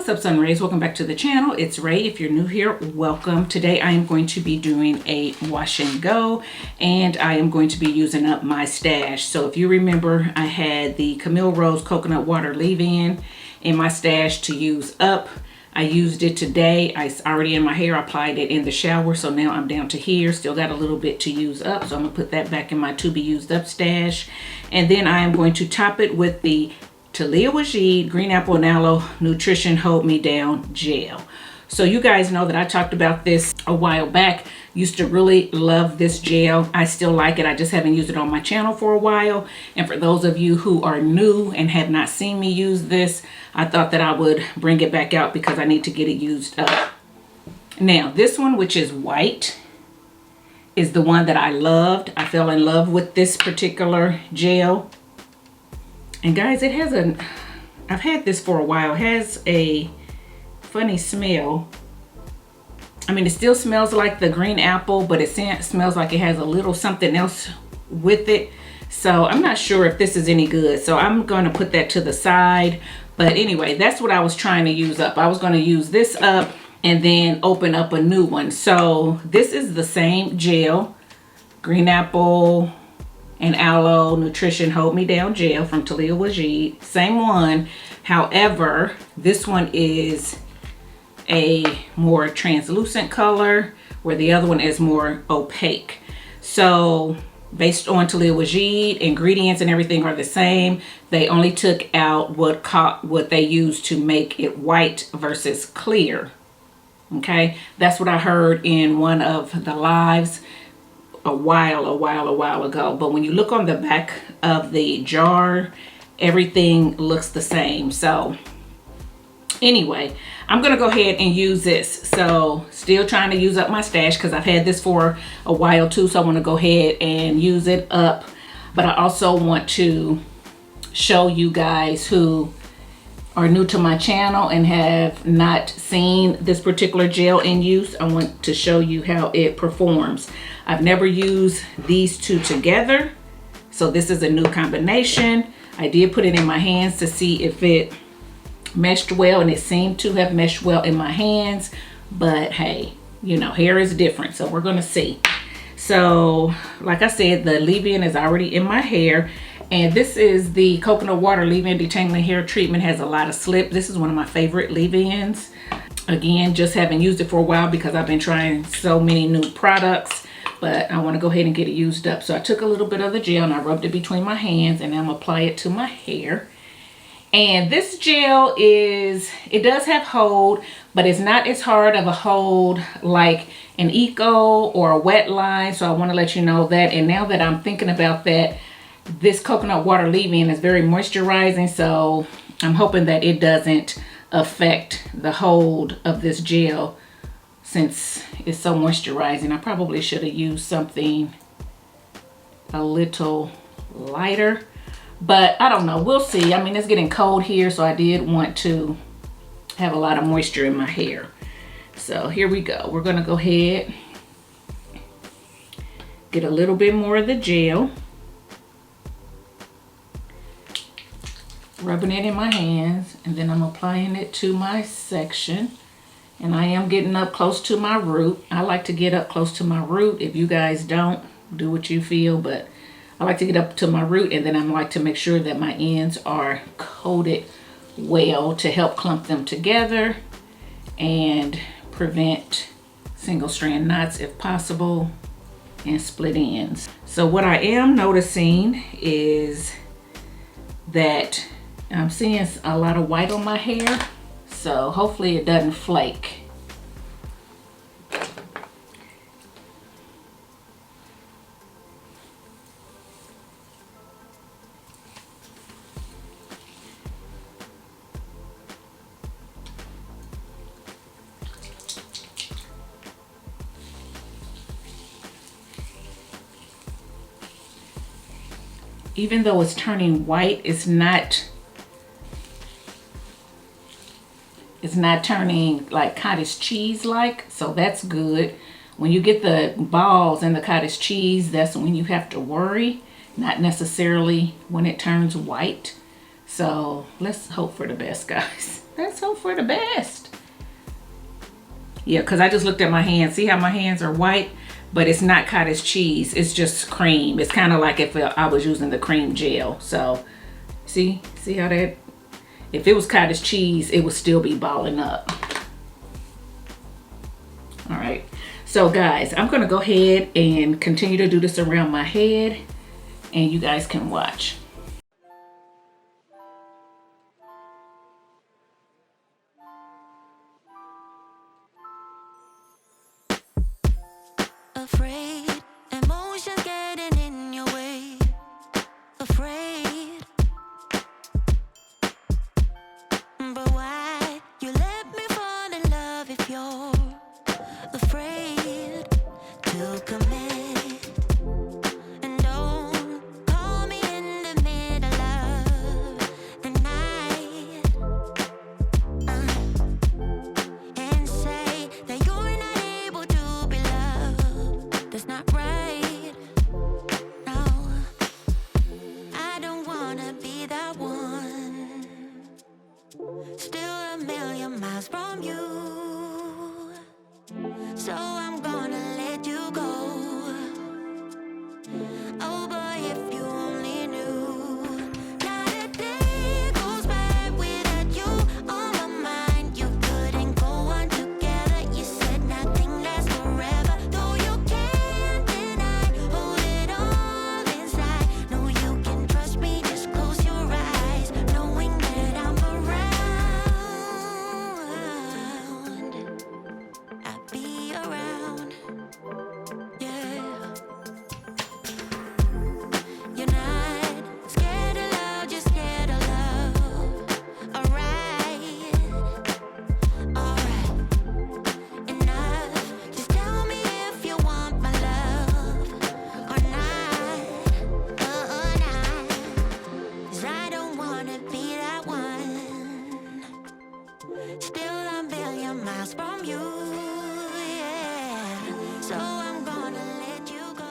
What's up, Sun Rays? Welcome back to the channel. It's Ray. If you're new here, welcome. Today I am going to be doing a wash and go, and I am going to be using up my stash. So if you remember, I had the Camille Rose coconut water leave-in my stash to use up. I used it today. It's already in my hair. I applied it in the shower, so now I'm down to here. Still got a little bit to use up, so I'm gonna put that back in my to be used up stash. And then I am going to top it with the Taliah Waajid Green Apple and Aloe Nutrition Hold Me Down Gel. So you guys know that I talked about this a while back. Used to really love this gel. I still like it. I just haven't used it on my channel for a while. And for those of you who are new and have not seen me use this, I thought that I would bring it back out because I need to get it used up. Now, this one, which is white, is the one that I loved. I fell in love with this particular gel. And guys, it has I've had this for a while. It has a funny smell. I mean, it still smells like the green apple, but it smells like it has a little something else with it. So I'm not sure if this is any good. So I'm going to put that to the side. But anyway, that's what I was trying to use up. I was going to use this up and then open up a new one. So this is the same gel, Green Apple and Aloe Nutrition Hold Me Down Gel from Taliah Waajid. Same one. However, this one is a more translucent color, where the other one is more opaque. So based on Taliah Waajid, ingredients and everything are the same. They only took out what they used to make it white versus clear. Okay, that's what I heard in one of the lives a while ago. But when you look on the back of the jar, everything looks the same. So anyway, I'm gonna go ahead and use this. So still trying to use up my stash because I've had this for a while too, so I want to go ahead and use it up. But I also want to show you guys who are new to my channel and have not seen this particular gel in use. I want to show you how it performs. I've never used these two together, so this is a new combination. I did put it in my hands to see if it meshed well, and it seemed to have meshed well in my hands. But hey, you know, hair is different, so we're gonna see. So like I said, the leave-in is already in my hair. And this is the coconut water leave-in detangling hair treatment. Has a lot of slip. This is one of my favorite leave-ins. Again, just haven't used it for a while because I've been trying so many new products, but I want to go ahead and get it used up. So I took a little bit of the gel and I rubbed it between my hands, and I'm gonna apply it to my hair. And this gel it does have hold, but it's not as hard of a hold like an Eco or a Wet Line. So I want to let you know that. And now that I'm thinking about that, this coconut water leave-in is very moisturizing, so I'm hoping that it doesn't affect the hold of this gel since it's so moisturizing. I probably should have used something a little lighter, but I don't know. We'll see. I mean, it's getting cold here, so I did want to have a lot of moisture in my hair. So here we go. We're going to go ahead, get a little bit more of the gel. Rubbing it in my hands, and then I'm applying it to my section. And I am getting up close to my root. I like to get up close to my root. If you guys don't, do what you feel, but I like to get up to my root, and then I like to make sure that my ends are coated well to help clump them together and prevent single strand knots if possible, and split ends. So what I am noticing is that I'm seeing a lot of white on my hair, so hopefully it doesn't flake. Even though it's turning white, it's not turning like cottage cheese like, so that's good. When you get the balls in the cottage cheese, that's when you have to worry, not necessarily when it turns white. So let's hope for the best, guys. Let's hope for the best. Yeah, because I just looked at my hands. See how my hands are white? But it's not cottage cheese. It's just cream. It's kind of like if I was using the cream gel. So see how that, if it was cottage cheese, it would still be balling up. All right. So guys, I'm going to go ahead and continue to do this around my head, and you guys can watch. Afraid, emotions getting in your way. Afraid, but why you let me fall in love if you're afraid to commit? And don't call me in the middle of the night and say that you're not able to be loved. That's not right. No, I don't wanna be that one. Still a million miles from you. So I'm gonna let you go. Oh boy, if you only knew. Not a day goes by without you on my mind. You couldn't go on together. You said nothing lasts forever. Though you can't deny, hold it all inside. No, you can trust me, just close your eyes, knowing that I'm around. I'll be around. Yeah. You're not scared of love, just scared of love. Alright, alright, enough. Just tell me if you want my love or not, or not. 'Cause I don't wanna be that one. Still a million miles from you, yeah. So I'm gonna let you go.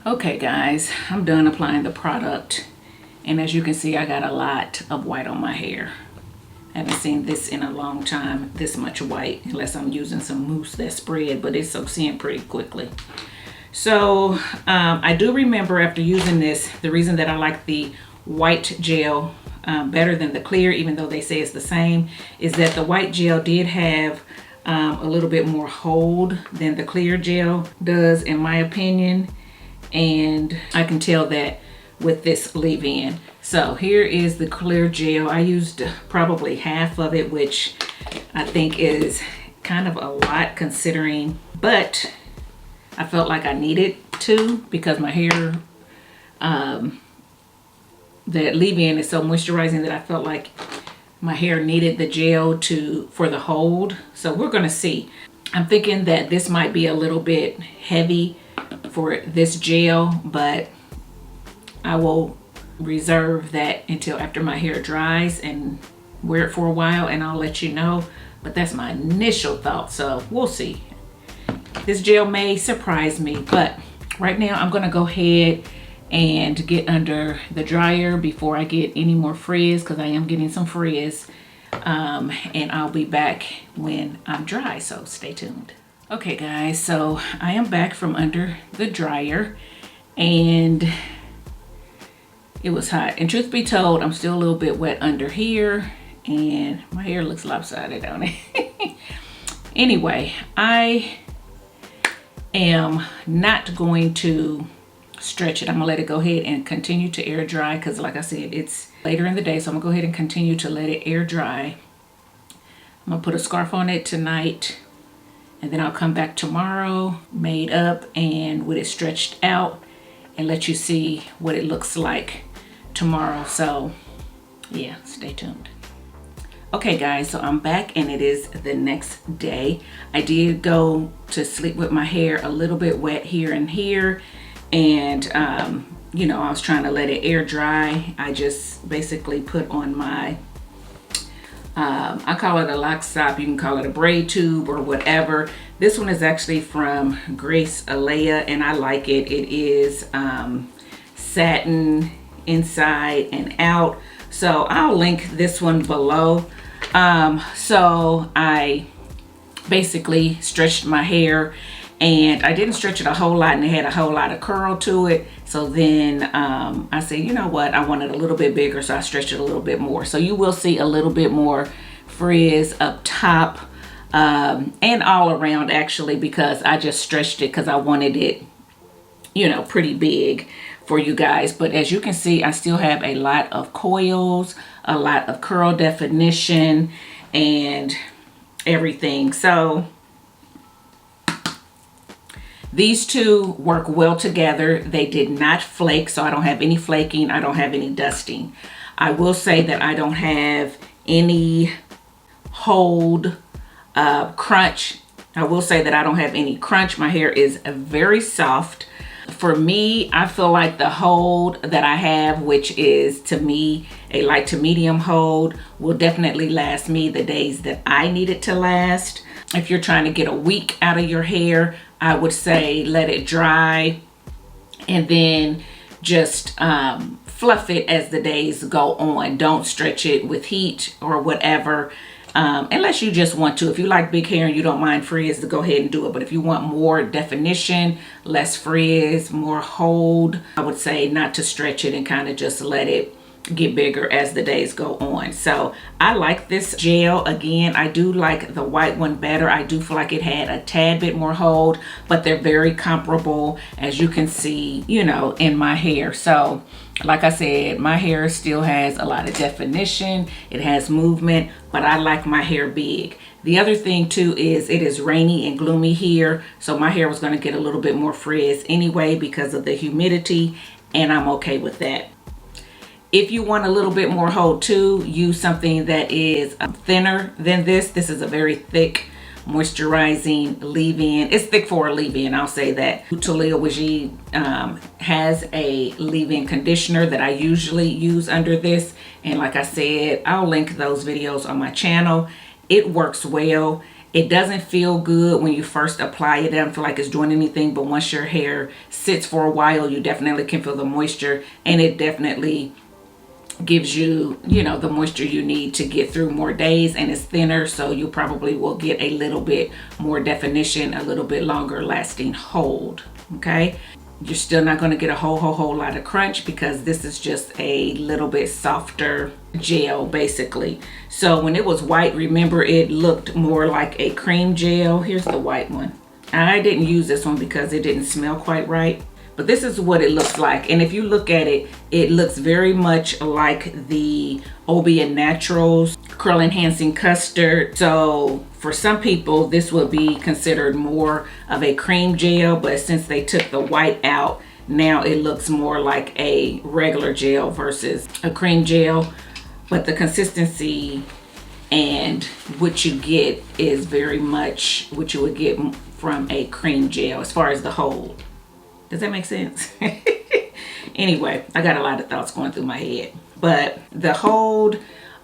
Okay guys, I'm done applying the product, and as you can see, I got a lot of white on my hair. I haven't seen this in a long time, this much white, unless I'm using some mousse that spread, but it's soaks in pretty quickly. So I do remember after using this, the reason that I like the white gel better than the clear, even though they say it's the same, is that the white gel did have a little bit more hold than the clear gel does, in my opinion. And I can tell that with this leave-in. So here is the clear gel. I used probably half of it, which I think is kind of a lot considering, but I felt like I needed to because my hair, that leave-in is so moisturizing that I felt like my hair needed the gel for the hold. So we're gonna see. I'm thinking that this might be a little bit heavy for this gel, but I will reserve that until after my hair dries and wear it for a while, and I'll let you know. But that's my initial thought, so we'll see. This gel may surprise me, but right now I'm gonna go ahead and get under the dryer before I get any more frizz, because I am getting some frizz, and I'll be back when I'm dry, so stay tuned. Okay guys, so I am back from under the dryer, and it was hot. And truth be told, I'm still a little bit wet under here, and my hair looks lopsided, don't it? Anyway, I am not going to stretch it. I'm gonna let it go ahead and continue to air dry, because like I said, it's later in the day, so I'm gonna go ahead and continue to let it air dry. I'm gonna put a scarf on it tonight, and then I'll come back tomorrow made up and with it stretched out and let you see what it looks like tomorrow. So yeah, stay tuned. Okay guys, so I'm back and it is the next day. I did go to sleep with my hair a little bit wet here and here, and you know, I was trying to let it air dry. I just basically put on my I call it a lock stop, you can call it a braid tube or whatever. This one is actually from Grace Aloe, and I like it. It is satin inside and out. So I'll link this one below. So I basically stretched my hair, and I didn't stretch it a whole lot, and it had a whole lot of curl to it. So then I said, you know what, I want it a little bit bigger, so I stretched it a little bit more. So you will see a little bit more frizz up top and all around, actually, because I just stretched it because I wanted it, you know, pretty big for you guys. But as you can see, I still have a lot of coils, a lot of curl definition, and everything. So these two work well together. They did not flake, so I don't have any flaking. I don't have any dusting. I will say that I don't have any hold crunch. I will say that I don't have any crunch. My hair is very soft. For me, I feel like the hold that I have, which is to me a light to medium hold, will definitely last me the days that I need it to last. If you're trying to get a week out of your hair, I would say let it dry and then just fluff it as the days go on. Don't stretch it with heat or whatever. Unless you just want to. If you like big hair and you don't mind frizz, to go ahead and do it. But if you want more definition, less frizz, more hold, I would say not to stretch it and kind of just let it get bigger as the days go on. So I like this gel. Again, I do like the white one better. I do feel like it had a tad bit more hold, but they're very comparable, as you can see, you know, in my hair. So like I said, my hair still has a lot of definition. It has movement, but I like my hair big. The other thing too is it is rainy and gloomy here, so my hair was going to get a little bit more frizz anyway because of the humidity, and I'm okay with that. If you want a little bit more hold too, use something that is thinner than this. This is a very thick moisturizing leave-in. It's thick for a leave-in, I'll say that. Taliah Waajid has a leave-in conditioner that I usually use under this, and like I said, I'll link those videos on my channel. It works well. It doesn't feel good when you first apply it. I don't feel like it's doing anything, but once your hair sits for a while, you definitely can feel the moisture, and it definitely gives you, you know, the moisture you need to get through more days, and it's thinner, so you probably will get a little bit more definition, a little bit longer lasting hold. Okay, you're still not going to get a whole lot of crunch because this is just a little bit softer gel basically. So when it was white, remember, it looked more like a cream gel. Here's the white one. I didn't use this one because it didn't smell quite right, but this is what it looks like. And if you look at it, it looks very much like the Obian Naturals Curl Enhancing Custard. So for some people, this would be considered more of a cream gel, but since they took the white out, now it looks more like a regular gel versus a cream gel. But the consistency and what you get is very much what you would get from a cream gel as far as the hold. Does that make sense? Anyway, I got a lot of thoughts going through my head, but the hold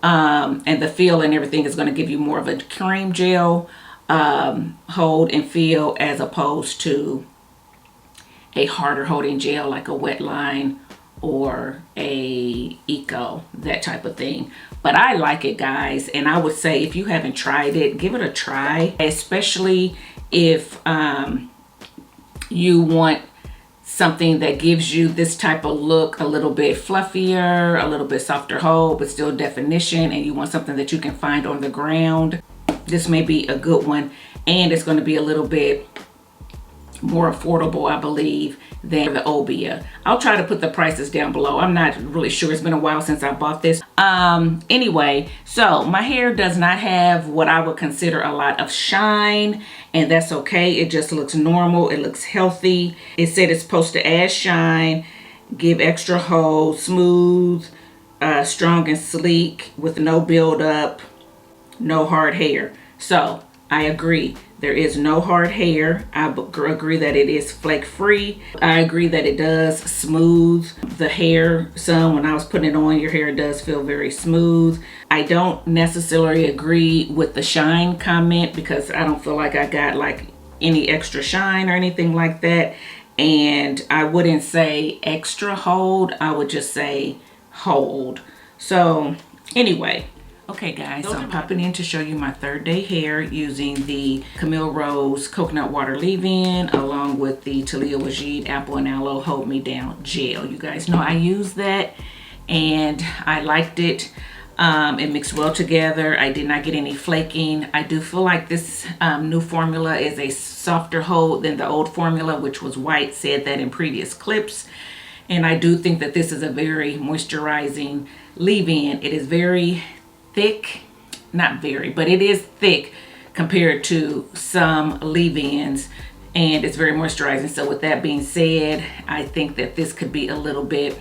and the feel and everything is going to give you more of a cream gel hold and feel, as opposed to a harder holding gel like a Wet Line or a Eco, that type of thing. But I like it, guys, and I would say if you haven't tried it, give it a try, especially if you want something that gives you this type of look, a little bit fluffier, a little bit softer hold, but still definition, and you want something that you can find on the ground. This may be a good one, and it's going to be a little bit more affordable, I believe, than the Obia. I'll try to put the prices down below. I'm not really sure. It's been a while since I bought this. Anyway, so my hair does not have what I would consider a lot of shine, and that's okay. It just looks normal. It looks healthy. It said it's supposed to add shine, give extra hold, smooth, strong and sleek with no buildup, no hard hair. So I agree. There is no hard hair. I agree that it is flake free. I agree that it does smooth the hair some. When I was putting it on, your hair does feel very smooth. I don't necessarily agree with the shine comment because I don't feel like I got like any extra shine or anything like that. and I wouldn't say extra hold, I would just say hold. So anyway, okay guys, so I'm popping in to show you my 3rd day hair using the Camille Rose Coconut Water Leave-In along with the Taliah Waajid Apple and Aloe Hold Me Down Gel. You guys know I used that and I liked it. It mixed well together. I did not get any flaking. I do feel like this new formula is a softer hold than the old formula, which was white, said that in previous clips. And I do think that this is a very moisturizing leave-in. It is very thick, not very, but it is thick compared to some leave-ins, and it's very moisturizing. So with that being said, I think that this could be a little bit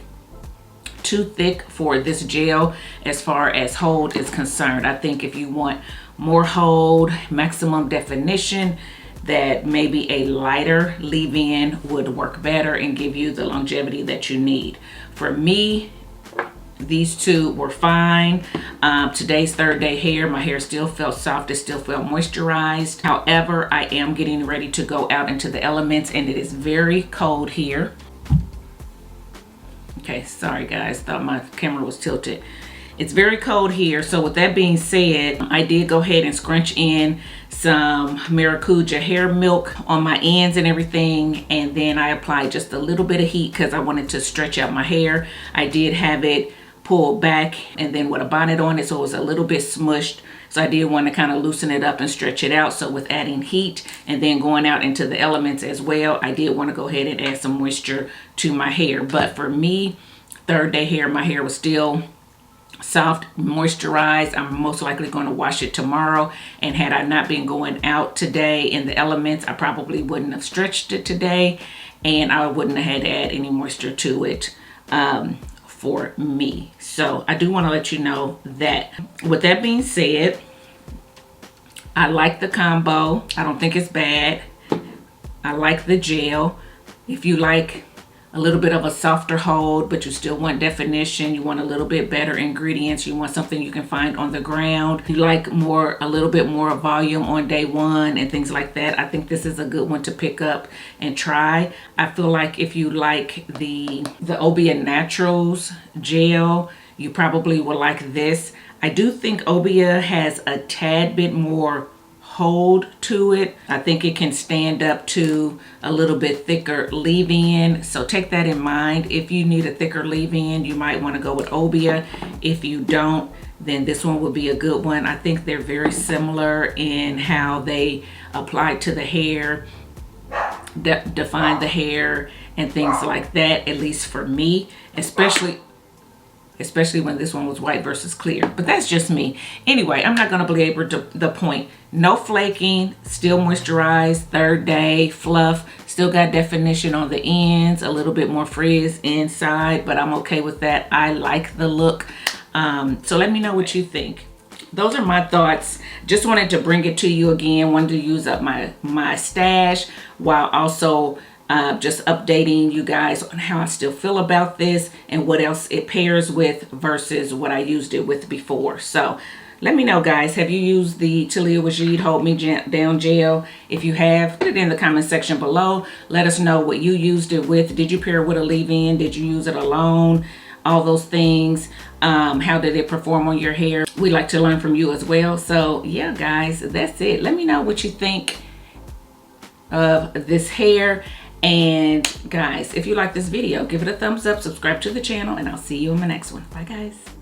too thick for this gel as far as hold is concerned. I think if you want more hold, maximum definition, that maybe a lighter leave-in would work better and give you the longevity that you need. For me, these two were fine. Today's 3rd day hair, my hair still felt soft, it still felt moisturized. However, I am getting ready to go out into the elements and it is very cold here. Okay, sorry guys, thought my camera was tilted. It's very cold here, so with that being said, I did go ahead and scrunch in some Maracuja hair milk on my ends and everything, and then I applied just a little bit of heat because I wanted to stretch out my hair. I did have it pulled back and then with a bonnet on it, so it was a little bit smushed. So I did want to kind of loosen it up and stretch it out. So with adding heat and then going out into the elements as well, I did want to go ahead and add some moisture to my hair. But for me, 3rd day hair, my hair was still soft, moisturized. I'm most likely going to wash it tomorrow, and had I not been going out today in the elements, I probably wouldn't have stretched it today, and I wouldn't have had to add any moisture to it for me. So I do want to let you know that. With that being said, I like the combo. I don't think it's bad. I like the gel. If you like a little bit of a softer hold, but you still want definition, you want a little bit better ingredients, you want something you can find on the ground, you like a little bit more volume on day 1 and things like that, I think this is a good one to pick up and try. I feel like if you like the Obia Naturals gel, you probably will like this. I do think Obia has a tad bit more hold to it. I think it can stand up to a little bit thicker leave-in, so take that in mind. If you need a thicker leave-in, you might want to go with Obia. If you don't, then this one would be a good one. I think they're very similar in how they apply to the hair, define the hair and things like that, at least for me, especially when this one was white versus clear. But that's just me. Anyway, I'm not going to belabor the point. No flaking, still moisturized, 3rd day, fluff, still got definition on the ends, a little bit more frizz inside, but I'm okay with that. I like the look. So let me know what you think. Those are my thoughts. Just wanted to bring it to you again. Wanted to use up my stash while also just updating you guys on how I still feel about this and what else it pairs with versus what I used it with before. So let me know, guys, have you used the Taliah Waajid Hold Me Down Gel? If you have, put it in the comment section below. Let us know what you used it with. Did you pair it with a leave-in? Did you use it alone? All those things. How did it perform on your hair? We'd like to learn from you as well. So yeah, guys, that's it. Let me know what you think of this hair. And guys, if you like this video, give it a thumbs up, subscribe to the channel, and I'll see you in my next one. Bye guys.